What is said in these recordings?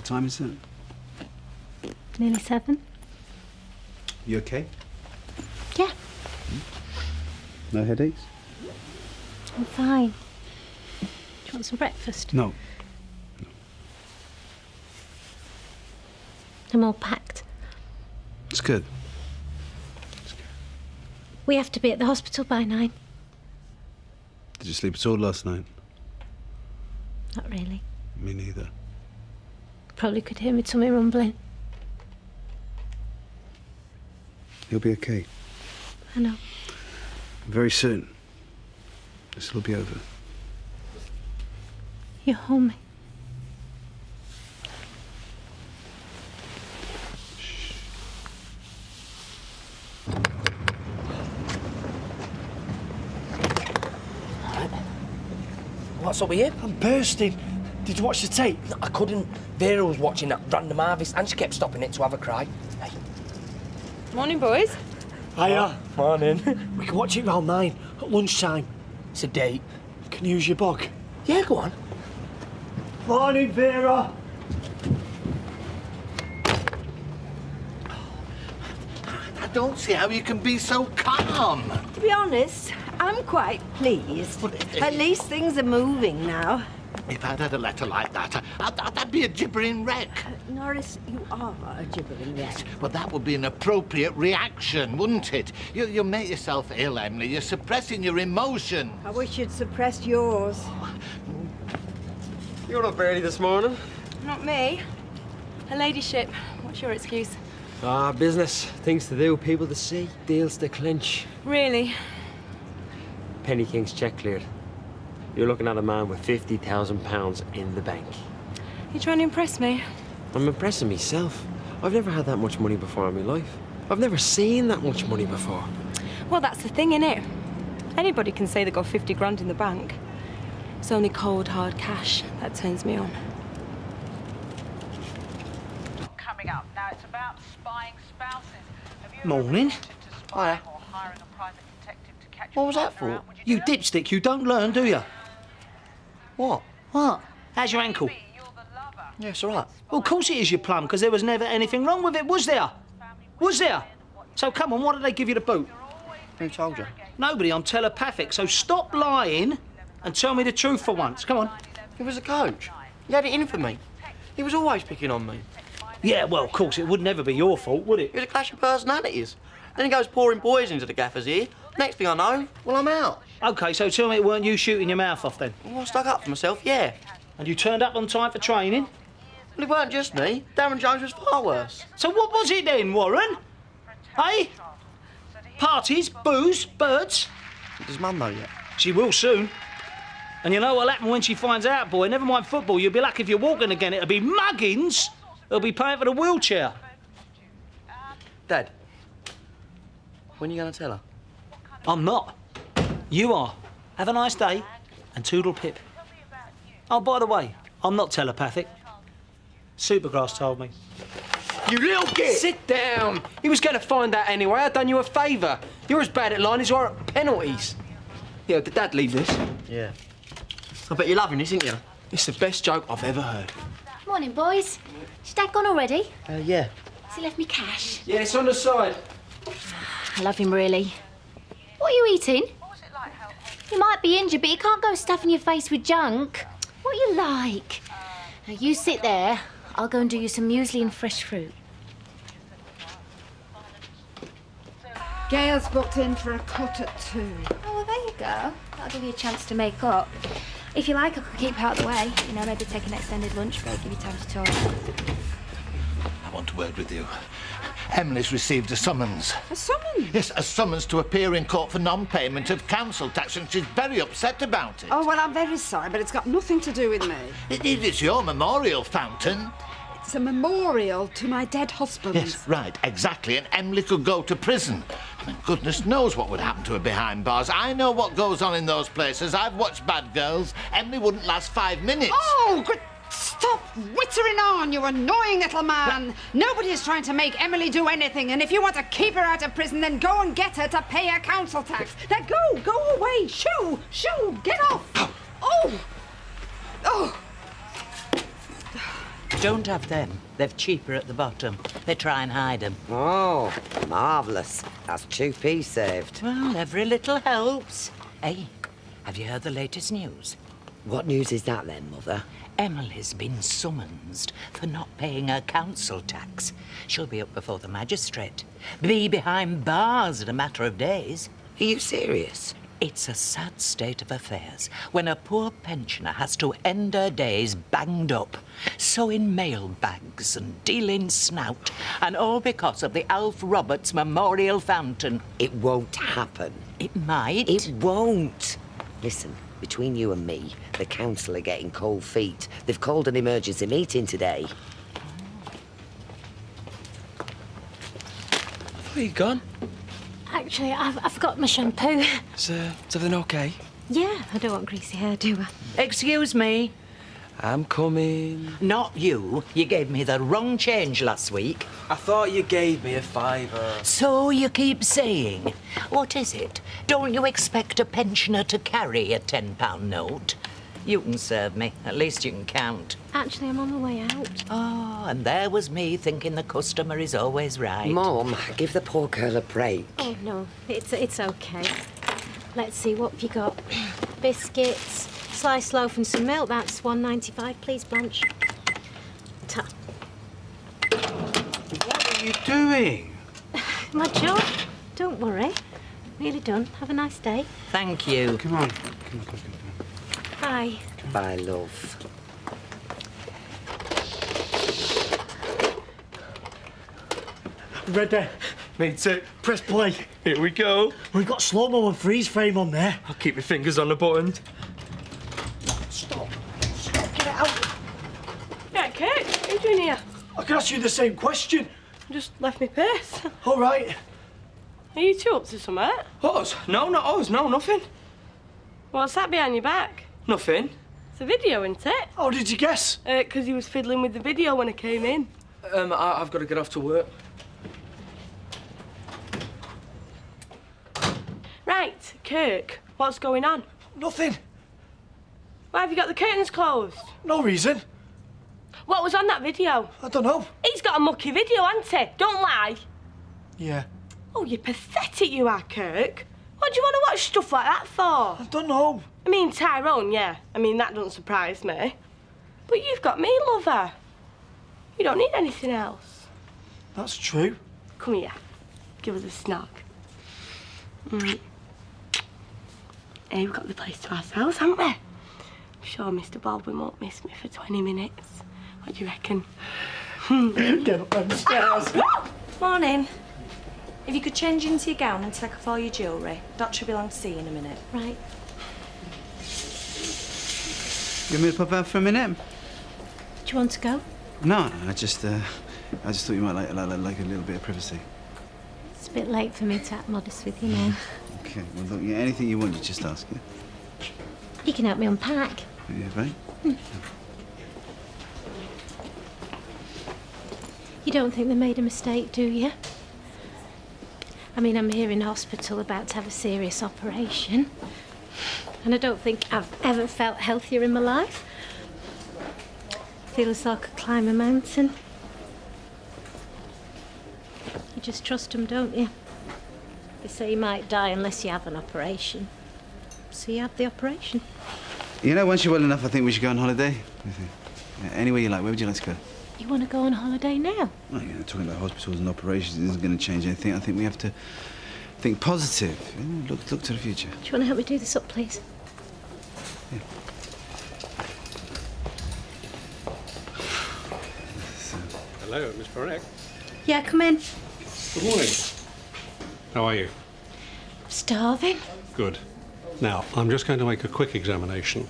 What time is it? Nearly 7. You okay? Yeah. No headaches? I'm fine. Do you want some breakfast? No. I'm all packed. It's good. We have to be at the hospital by 9. Did you sleep at all last night? Not really. Me neither. Probably could hear my tummy rumbling. You'll be okay. I know. Very soon. This will be over. You hold me. What's up with you? I'm bursting. Did you watch the tape? No, I couldn't. Vera was watching that random harvest and she kept stopping it to have a cry. Hey. Morning, boys. Hiya. Morning. We can watch it round 9 at lunchtime. It's a date. Can you use your bog? Yeah, go on. Morning, Vera. I don't see how you can be so calm. To be honest, I'm quite pleased. At least things are moving now. If I'd had a letter like that, I'd be a gibbering wreck. Norris, you are a gibbering wreck. Well, that would be an appropriate reaction, wouldn't it? You'll make yourself ill, Emily. You're suppressing your emotion. I wish you'd suppressed yours. You're not early this morning. Not me. Her ladyship. What's your excuse? Ah, business. Things to do, people to see, deals to clinch. Really? Penny King's check cleared. You're looking at a man with £50,000 in the bank. You trying to impress me? I'm impressing myself. I've never had that much money before in my life. I've never seen that much money before. Well, that's the thing, innit? Anybody can say they got 50 grand in the bank. It's only cold, hard cash that turns me on. Coming up now, it's about spying spouses. Have you Morning. ever attempted to spy Hiya. or hiring a private detective to catch What your was that partner for? out? Would You do that? dipstick, you don't learn, do you? What? What? How's your ankle? Maybe you're the lover. Yeah, it's all right. Well, of course it is your plum, because there was never anything wrong with it, was there? Was there? So come on, why did they give you the boot? Who told you? Nobody, I'm telepathic, so stop lying and tell me the truth for once. Come on. He was a coach. He had it in for me. He was always picking on me. Yeah, well, of course, it would never be your fault, would it? It was a clash of personalities. Then he goes pouring poison into the gaffer's ear. Next thing I know, well, I'm out. OK, so tell me it weren't you shooting your mouth off then? Well, I stuck up for myself, yeah. And you turned up on time for training? Well, it weren't just me. Darren Jones was far worse. So what was it then, Warren? Hey? Parties, booze, birds? Does Mum know yet? She will soon. And you know what'll happen when she finds out, boy? Never mind football, you'll be lucky if you're walking again. It'll be muggins. It'll be paying for the wheelchair. Dad, when are you going to tell her? I'm not. You are. Have a nice day and toodle pip. Oh, by the way, I'm not telepathic. Supergrass told me. You little git! Sit down! He was going to find out anyway. I've done you a favour. You're as bad at line as you are at penalties. Yeah, did Dad leave this? Yeah. I bet you're loving this, aren't you? It's the best joke I've ever heard. Morning, boys. Is Dad gone already? Yeah. Has he left me cash? Yeah, it's on the side. I love him, really. What are you eating? You might be injured, but you can't go stuffing your face with junk. What you like? Now, you sit there. I'll go and do you some muesli and fresh fruit. Gail's booked in for a cut at 2. Oh, well, there you go. That'll give you a chance to make up. If you like, I could keep out of the way. You know, maybe take an extended lunch break, give you time to talk. I want a word with you. Emily's received a summons. A summons? Yes, a summons to appear in court for non-payment of council tax, and she's very upset about it. Oh, well, I'm very sorry, but it's got nothing to do with me. It's your memorial fountain. It's a memorial to my dead husband. Yes, right, exactly, and Emily could go to prison. I mean, goodness knows what would happen to her behind bars. I know what goes on in those places. I've watched Bad Girls. Emily wouldn't last 5 minutes. Oh, good. Stop whittering on, you annoying little man. Nobody is trying to make Emily do anything, and if you want to keep her out of prison, then go and get her to pay her council tax. Now go away. Shoo, get off. Oh. Don't have them. They're cheaper at the bottom. They try and hide them. Oh, marvellous. That's 2p saved. Well, every little helps. Hey, have you heard the latest news? What news is that then, Mother? Emily's been summoned for not paying her council tax. She'll be up before the magistrate. Be behind bars in a matter of days. Are you serious? It's a sad state of affairs when a poor pensioner has to end her days banged up, sewing mailbags and dealing snout, and all because of the Alf Roberts Memorial Fountain. It won't happen. It might. It won't. Listen, between you and me, the council are getting cold feet. They've called an emergency meeting today. Where are you gone? Actually, I've got my shampoo. Is everything okay? Yeah, I don't want greasy hair, do I? Excuse me. I'm coming. Not you. You gave me the wrong change last week. I thought you gave me a £5. So you keep saying. What is it? Don't you expect a pensioner to carry a £10 note? You can serve me. At least you can count. Actually, I'm on the way out. Oh, and there was me thinking the customer is always right. Mom, give the poor girl a break. Oh, no, it's okay. Let's see, what have you got? Biscuits, sliced loaf and some milk. That's £1.95, please, Blanche. Ta. What are you doing? My job. Don't worry. Really done. Have a nice day. Thank you. Come on. Bye. Bye, love. Ready? Me too. Press play. Here we go. We've got slow-mo and freeze frame on there. I'll keep my fingers on the buttons. Stop. Get it out. Yeah, Kate, what are you doing here? I can ask you the same question. You just left me purse. All right. Are you two up to something? Us? No, not us. No, nothing. What's that behind your back? Nothing. It's a video, isn't it? How did you guess? Because he was fiddling with the video when I came in. I've got to get off to work. Right, Kirk, what's going on? Nothing. Why have you got the curtains closed? No reason. What was on that video? I don't know. He's got a mucky video, hasn't he? Don't lie. Yeah. Oh, you're pathetic, you are, Kirk. What do you want to watch stuff like that for? I don't know. I mean, Tyrone, yeah. I mean, that doesn't surprise me. But you've got me, lover. You don't need anything else. That's true. Come here. Give us a snog. Hey, we've got the place to ourselves, haven't we? I'm sure Mr. Baldwin won't miss me for 20 minutes. What do you reckon? Get up them stairs. Morning. If you could change into your gown and take off all your jewellery. Doctor will be along to see you in a minute. Right. You want me to pop out for a minute? Do you want to go? No, I just thought you might like a little bit of privacy. It's a bit late for me to act modest with you now. Okay, well, look, yeah, anything you want, you just ask, yeah? You can help me unpack. Yeah, right? You don't think they made a mistake, do you? I mean, I'm here in hospital about to have a serious operation. And I don't think I've ever felt healthier in my life. I feel as though I could climb a mountain. You just trust them, don't you? They say you might die unless you have an operation. So you have the operation. You know, once you're well enough, I think we should go on holiday. What do you think? Yeah, anywhere you like. Where would you like to go? You want to go on holiday now? Well, you know, talking about hospitals and operations isn't going to change anything. I think we have to think positive. You know, look to the future. Do you want to help me do this up, please? Yeah. Hello, Miss Prt1. Yeah, come in. Good morning. How are you? Starving. Good. Now, I'm just going to make a quick examination.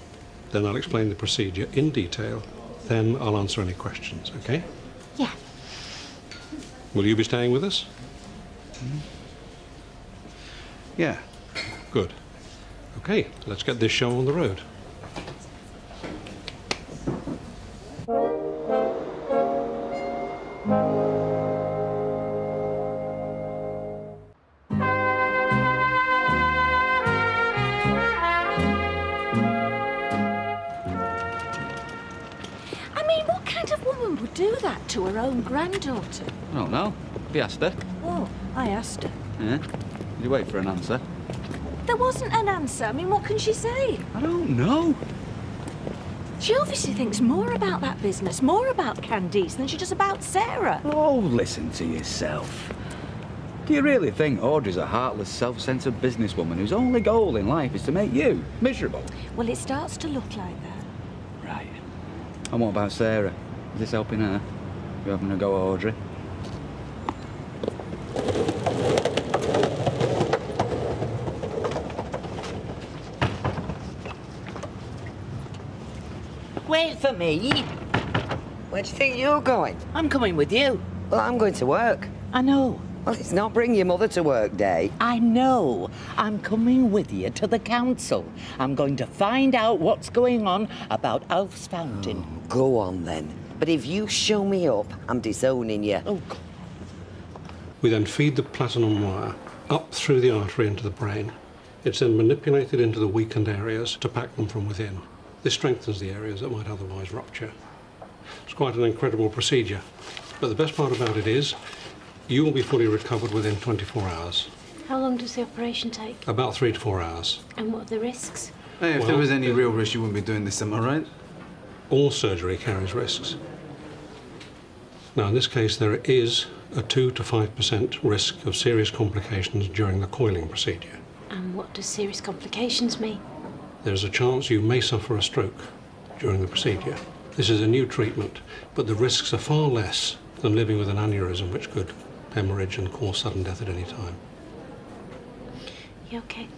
Then I'll explain the procedure in detail. Then I'll answer any questions, okay? Yeah. Will you be staying with us? Yeah. Good. Okay, let's get this show on the road. that to her own granddaughter? I don't know. Have you asked her? Oh, I asked her. Yeah? Did you wait for an answer? There wasn't an answer. I mean, what can she say? I don't know. She obviously thinks more about that business, more about Candice than she does about Sarah. Oh, listen to yourself. Do you really think Audrey's a heartless, self-centred businesswoman whose only goal in life is to make you miserable? Well, it starts to look like that. Right. And what about Sarah? Is this helping her? You having a go at Audrey? Wait for me. Where do you think you're going? I'm coming with you. Well, I'm going to work. I know. Well, it's not bring your mother to work day. I know. I'm coming with you to the council. I'm going to find out what's going on about Alf's fountain. Oh, go on, then. But if you show me up, I'm disowning you. Oh, We then feed the platinum wire up through the artery into the brain. It's then manipulated into the weakened areas to pack them from within. This strengthens the areas that might otherwise rupture. It's quite an incredible procedure. But the best part about it is, you will be fully recovered within 24 hours. How long does the operation take? About 3 to 4 hours. And what are the risks? Hey, if there was any real risk, you wouldn't be doing this, am I right? All surgery carries risks. Now, in this case, there is a 2 to 5% risk of serious complications during the coiling procedure. And what does serious complications mean? There's a chance you may suffer a stroke during the procedure. This is a new treatment, but the risks are far less than living with an aneurysm, which could hemorrhage and cause sudden death at any time. You okay?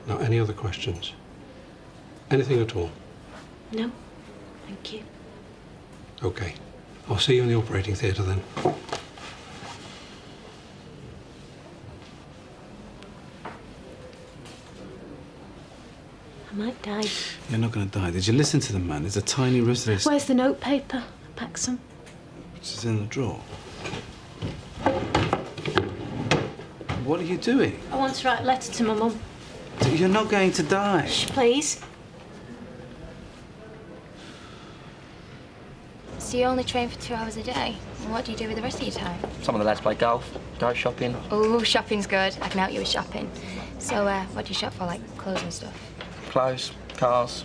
Now, any other questions? Anything at all? No, thank you. Okay. I'll see you in the operating theatre then. I might die. You're not going to die. Did you listen to the man? There's a tiny wrist there. Where's the notepaper? Pack some. It's in the drawer. What are you doing? I want to write a letter to my mum. You're not going to die. Shh, please. So you only train for 2 hours a day? And what do you do with the rest of your time? Some of the lads play golf, go shopping. Oh, shopping's good. I can help you with shopping. So, what do you shop for, like clothes and stuff? Clothes, cars,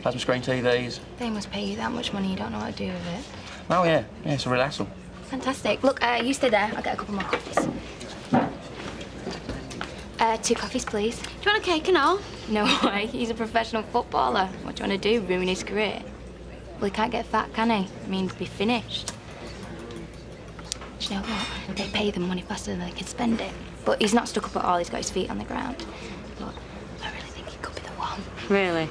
plasma screen TVs. They must pay you that much money you don't know what to do with it. Oh, yeah, it's a real hassle. Fantastic. Look, you stay there. I'll get a couple more coffees. 2 coffees, please. Do you want a cake and all? No way. He's a professional footballer. What do you want to do, ruin his career? Well, he can't get fat, can he? I mean, be finished. Do you know what? They pay them money faster than they can spend it. But he's not stuck up at all. He's got his feet on the ground. But I really think he could be the one. Really?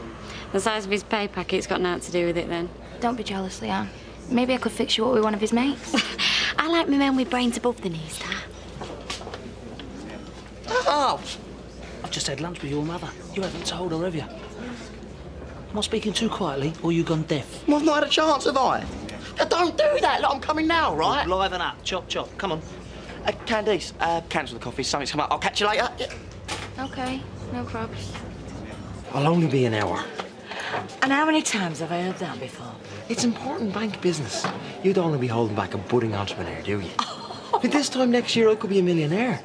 The size of his pay packet's got nothing to do with it, then? Don't be jealous, Leanne. Maybe I could fix you up with one of his mates. I like my men with brains above the knees, Dad. Oh! I've just had lunch with your mother. You haven't told her, have you? Am I speaking too quietly, or you gone deaf? Well, I've not had a chance, have I? Don't do that! Look, I'm coming now, right? Liven up. Chop, chop. Come on. Candice, cancel the coffee. Something's come up. I'll catch you later. Okay, no probs. I'll only be an hour. And how many times have I heard that before? It's important bank business. You'd only be holding back a budding entrepreneur, do you? But this time next year, I could be a millionaire.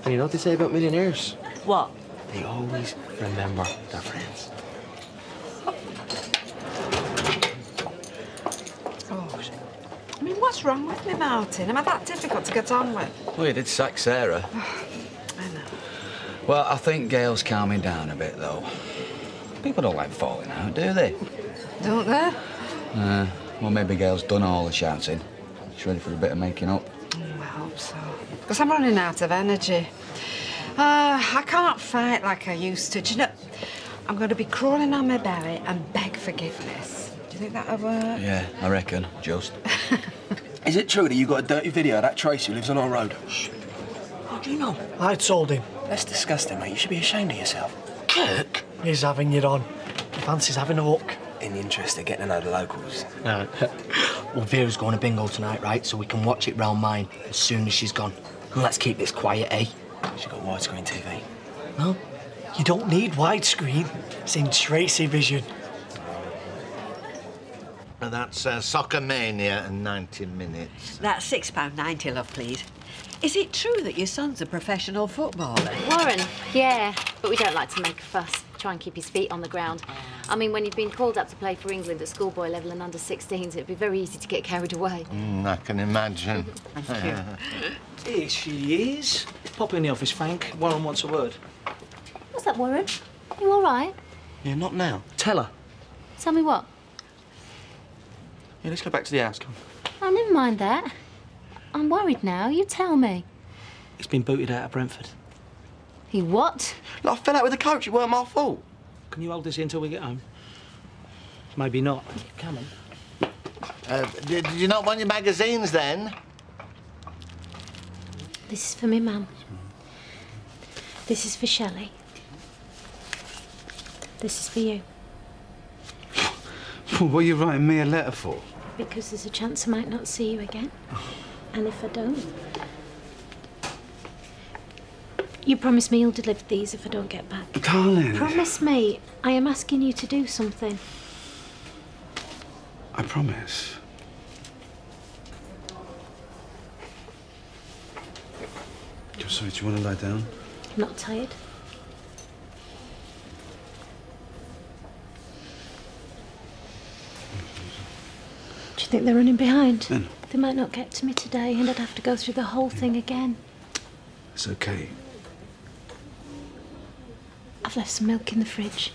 And you know what they say about millionaires? What? They always remember their friends. I mean, what's wrong with me, Martin? Am I that difficult to get on with? Well, you did sack Sarah. I know. Well, I think Gail's calming down a bit, though. People don't like falling out, do they? Don't they? Well, maybe Gail's done all the shouting. She's ready for a bit of making up. I hope so. Because I'm running out of energy. I can't fight like I used to. Do you know, I'm going to be crawling on my belly and beg forgiveness. Do you think that'll work? Yeah, I reckon. Just. Is it true that you got a dirty video of that Tracy who lives on our road? How do you know? I told him. That's disgusting, mate. You should be ashamed of yourself. Kirk? He's having it on. He fancies having a look. In the interest of getting to know the locals. No. Well, Vera's going to bingo tonight, right? So we can watch it round mine as soon as she's gone. And let's keep this quiet, eh? She's got widescreen TV. No, you don't need widescreen. It's in Tracy vision. That's Soccer Mania and 90 minutes. That's £6.90, love, please. Is it true that your son's a professional footballer? Warren, yeah, but we don't like to make a fuss. Try and keep his feet on the ground. I mean, when you've been called up to play for England at schoolboy level and under 16s, it'd be very easy to get carried away. I can imagine. Here she is. Pop in the office, Frank. Warren wants a word. What's that, Warren? You all right? Yeah, not now. Tell her. Tell me what? Yeah, let's go back to the house, come. Oh, never mind that. I'm worried now. You tell me. He's been booted out of Brentford. He what? Look, I fell out with the coach. It weren't my fault. Can you hold this in until we get home? Maybe not. Come on. Did you not want your magazines, then? This is for me, Mum. This is for Shelley. This is for you. What are you writing me a letter for? Because there's a chance I might not see you again. And if I don't... You promise me you'll deliver these if I don't get back. Darling. Promise me. I am asking you to do something. I promise. I'm sorry, do you want to lie down? I'm not tired. Do you think they're running behind? No. They might not get to me today and I'd have to go through the whole thing again. It's okay. I've left some milk in the fridge.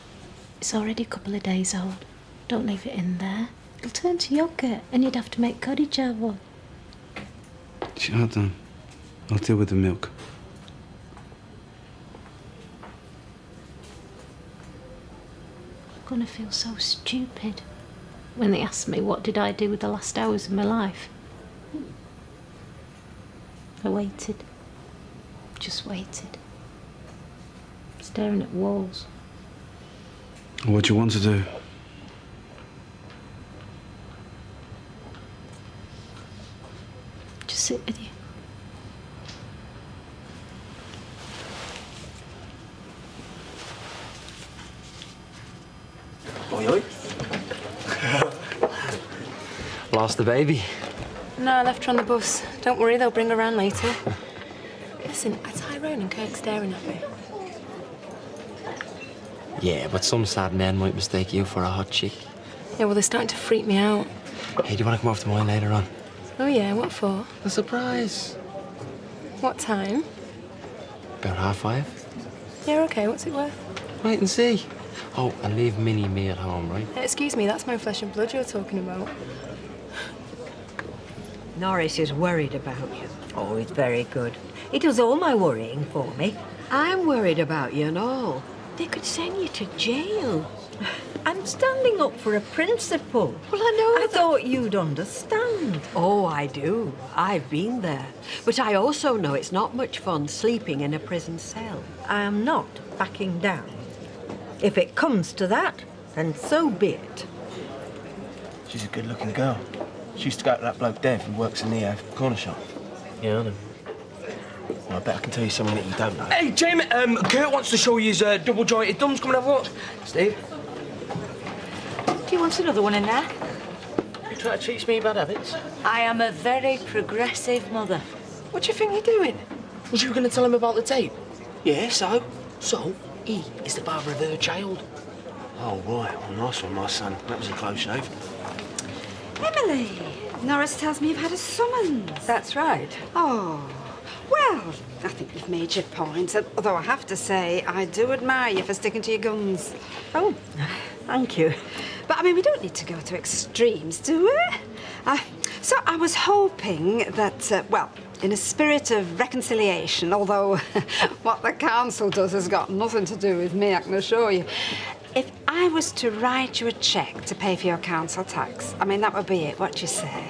It's already a couple of days old. Don't leave it in there. It'll turn to yoghurt and you'd have to make curry java. Hold on. I'll deal with the milk. I'm gonna feel so stupid when they ask me what did I do with the last hours of my life. I waited. Just waited. Staring at walls. What do you want to do? Just sit with you. Oi, oi. Lost the baby. No, I left her on the bus. Don't worry, they'll bring her around later. Listen, are Tyrone and Kirk staring at me? Yeah, but some sad men might mistake you for a hot chick. Yeah, well, they're starting to freak me out. Hey, do you want to come over to mine later on? Oh, yeah, what for? A surprise. What time? About 5:30. Yeah, OK, what's it worth? Wait and see. Oh, and leave Minnie and me at home, right? Excuse me, that's my flesh and blood you're talking about. Norris is worried about you. Oh, he's very good. He does all my worrying for me. I'm worried about you and all. They could send you to jail. I'm standing up for a principle. Well, I know. I thought you'd understand. Oh, I do. I've been there. But I also know it's not much fun sleeping in a prison cell. I am not backing down. If it comes to that, then so be it. She's a good-looking girl. She used to go to that bloke Dev who works in the corner shop. Yeah, I know. Well, I bet I can tell you something that you don't know. Hey, Jamie, Kurt wants to show you his double-jointed thumbs. Come and have a look. Steve? Do you want another one in there? You try to teach me bad habits? I am a very progressive mother. What do you think you're doing? Was you going to tell him about the tape? Yeah, so? So, he is the father of her child. Oh, right. Well, nice one, my son. That was a close shave. Emily, Norris tells me you've had a summons. That's right. Oh, well, I think you've made your point. Although I have to say, I do admire you for sticking to your guns. Oh, thank you. But, I mean, we don't need to go to extremes, do we? So I was hoping that, well, in a spirit of reconciliation, although what the council does has got nothing to do with me, I can assure you, if I was to write you a cheque to pay for your council tax, I mean, that would be it. What do you say?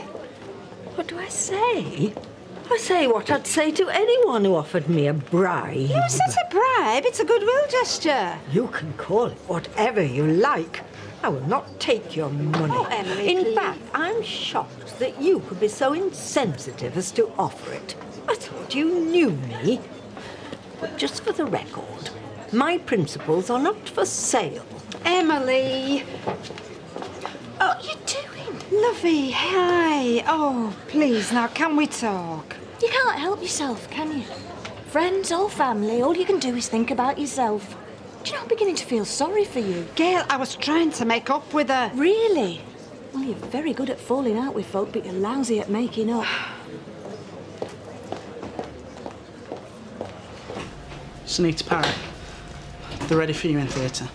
What do I say? I say what I'd say to anyone who offered me a bribe. You said a bribe. It's a goodwill gesture. You can call it whatever you like. I will not take your money. Oh, Emily, In please. fact, I'm shocked that you could be so insensitive as to offer it. I thought you knew me. But just for the record, my principles are not for sale. Emily! Oh, what are you doing? Lovey, hi. Oh, please, now, can we talk? You can't help yourself, can you? Friends or family, all you can do is think about yourself. Do you know, I'm beginning to feel sorry for you. Gail, I was trying to make up with her. Really? Well, you're very good at falling out with folk, but you're lousy at making up. Sunita Parak. They're ready for you in theatre.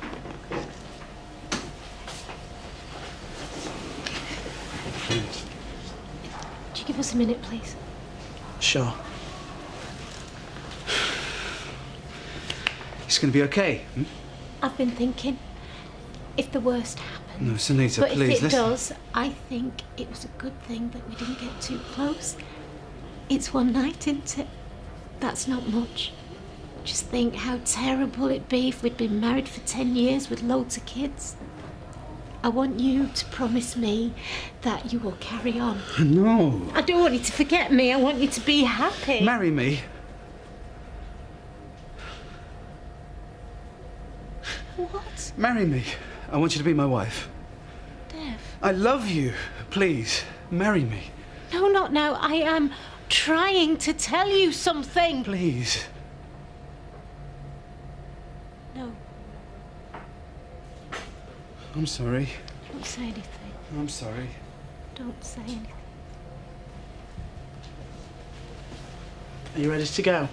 Would you give us a minute, please? Sure. It's going to be okay. Hmm? I've been thinking, if the worst happens... No, Sunita, but please, if it listen. does, I think it was a good thing that we didn't get too close. It's one night, isn't it? That's not much. Just think how terrible it'd be if we'd been married for 10 years with loads of kids. I want you to promise me that you will carry on. No. I don't want you to forget me. I want you to be happy. Marry me. What? Marry me. I want you to be my wife. Dev. I love you. Please, marry me. No, not now. I am trying to tell you something. Please. No, I'm sorry. don't say anything. I'm sorry. Don't say anything. Are you ready to go?